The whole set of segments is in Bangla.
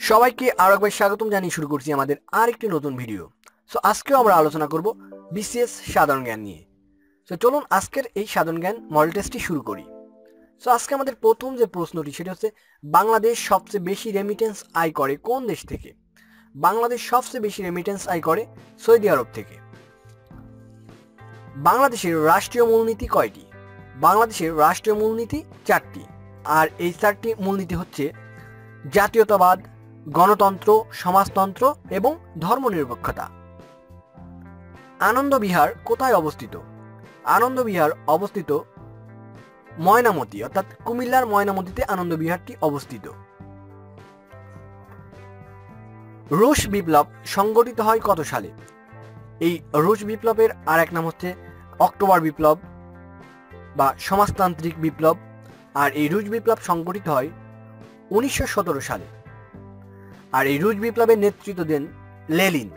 সবাইকে আরো একবার স্বাগতম জানিয়ে শুরু করছি আমাদের আরেকটি নতুন ভিডিও। সো আজকেও আমরা আলোচনা করব বিসিএস সাধারণ জ্ঞান নিয়ে। সো চলুন আজকের এই সাধারণ জ্ঞান মডেল টেস্টটি শুরু করি। সো আজকে আমাদের প্রথম যে প্রশ্নটি সেটা হচ্ছে, বাংলাদেশ সবচেয়ে বেশি রেমিটেন্স আয় করে কোন দেশ থেকে? বাংলাদেশ সবচেয়ে বেশি রেমিটেন্স আয় করে সৌদি আরব থেকে। বাংলাদেশের রাষ্ট্রীয় মূলনীতি কয়টি? বাংলাদেশের রাষ্ট্রীয় মূলনীতি 4টি, আর এই 4টি মূলনীতি হচ্ছে জাতীয়তাবাদ, গণতন্ত্র, সমাজতন্ত্র এবং ধর্মনিরপেক্ষতা। আনন্দ বিহার কোথায় অবস্থিত? আনন্দ বিহার অবস্থিত ময়নামতি, অর্থাৎ কুমিল্লার ময়নামতিতে আনন্দ বিহারটি অবস্থিত। রুশ বিপ্লব সংগঠিত হয় কত সালে? এই রুশ বিপ্লবের আর এক নাম হচ্ছে অক্টোবর বিপ্লব বা সমাজতান্ত্রিক বিপ্লব, আর এই রুশ বিপ্লব সংগঠিত হয় 1917 সালে। আর এই রুশ বিপ্লবের নেতৃত্ব দেন লেনিন।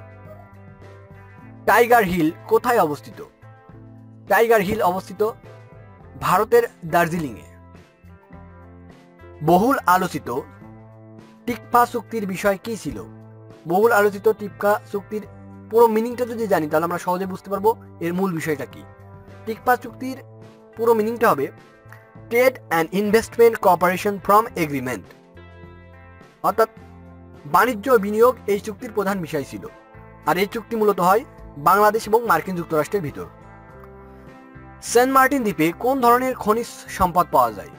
টাইগার হিল কোথায় অবস্থিত? টাইগার হিল অবস্থিত ভারতের দার্জিলিংয়ে। বহুল আলোচিত টিকফা চুক্তির বিষয় কি ছিল? বহুল আলোচিত টিকফা চুক্তির পুরো মিনিংটা যদি জানি তাহলে আমরা সহজে বুঝতে পারবো এর মূল বিষয়টা কি। টিকফা চুক্তির পুরো মিনিংটা হবে trade and investment cooperation from agreement, অর্থাৎ বাণিজ্য ও বিনিয়োগ এই চুক্তির প্রধান বিষয় ছিল। আর এই চুক্তি মূলত হয় বাংলাদেশ এবং মার্কিন যুক্তরাষ্ট্রের ভিতর। সেন্ট মার্টিন দ্বীপে কোন ধরনের খনিজ সম্পদ পাওয়া যায়?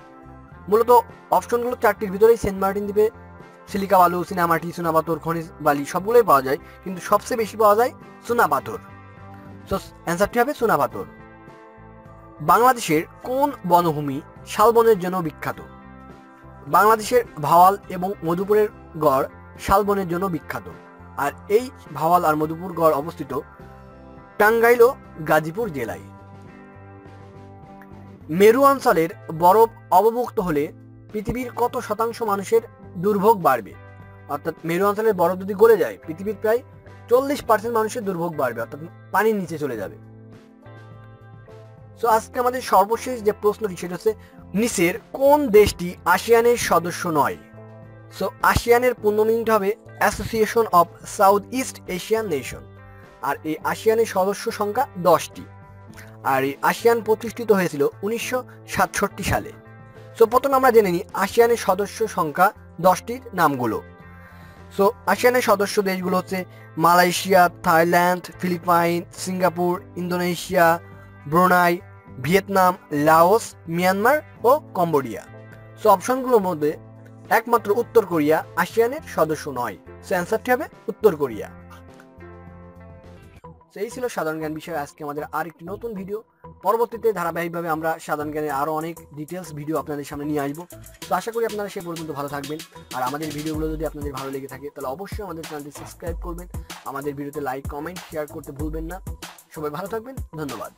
মূলত অপশনগুলো 4টির ভিতরেই সেন্ট মার্টিন দ্বীপে সিলিকা বালু, চীনামাটি, চুনাপাথর, খনিজ বালি সবগুলোই পাওয়া যায়, কিন্তু সবচেয়ে বেশি পাওয়া যায় চুনাপাথর। সো অ্যান্সারটি হবে চুনাপাথর। বাংলাদেশের কোন বনভূমি শালবনের জন্য বিখ্যাত? বাংলাদেশের ভাওয়াল এবং মধুপুরের গড় শালবনের জন্য বিখ্যাত। আর এই ভাওয়াল আর মধুপুর গড় অবস্থিত টাঙ্গাইল ও গাজীপুর জেলায়। মেরু অঞ্চলের বরফ অবমুক্ত হলে পৃথিবীর কত শতাংশ মানুষের দুর্ভোগ বাড়বে? অর্থাৎ মেরু অঞ্চলের বরফ যদি গলে যায় পৃথিবীর প্রায় 40% মানুষের দুর্ভোগ বাড়বে, অর্থাৎ পানির নিচে চলে যাবে। সো আজকে আমাদের সর্বশেষ যে প্রশ্নটি সেটা হচ্ছে, নিচের কোন দেশটি আসিয়ানের সদস্য নয়? সো আসিয়ানের পূর্ণ মিনিং হবে Association of South East Asian Nation. আর এই আসিয়ানের সদস্য সংখ্যা 10টি। আর এই আসিয়ান প্রতিষ্ঠিত হয়েছিল 1967 সালে। সো প্রথমে আমরা জেনে নিই আসিয়ানের সদস্য সংখ্যা 10টির নামগুলো। সো আসিয়ানের সদস্য দেশগুলো হচ্ছে Malaysia, Thailand, Philippines, Singapore, Indonesia, Brunei, Vietnam, Laos, Myanmar ও কম্বোডিয়া। সো অপশনগুলোর মধ্যে একমাত্র উত্তর কোরিয়া আসিয়ানের সদস্য নয়। সো অ্যান্সারটি হবে উত্তর কোরিয়া। এই ছিল সাধারণ জ্ঞান বিষয়ে আজকে আমাদের আরেকটি নতুন ভিডিও। পরবর্তীতে ধারাবাহিকভাবে আমরা সাধারণ জ্ঞানের আরো অনেক ডিটেলস ভিডিও আপনাদের সামনে নিয়ে আসবো। তো আশা করি আপনারা সে পর্যন্ত ভালো থাকবেন। আর আমাদের ভিডিওগুলো যদি আপনাদের ভালো লেগে থাকে তাহলে অবশ্যই আমাদের চ্যানেলটি সাবস্ক্রাইব করবেন। আমাদের ভিডিওতে লাইক, কমেন্ট, শেয়ার করতে ভুলবেন না। সবাই ভালো থাকবেন, ধন্যবাদ।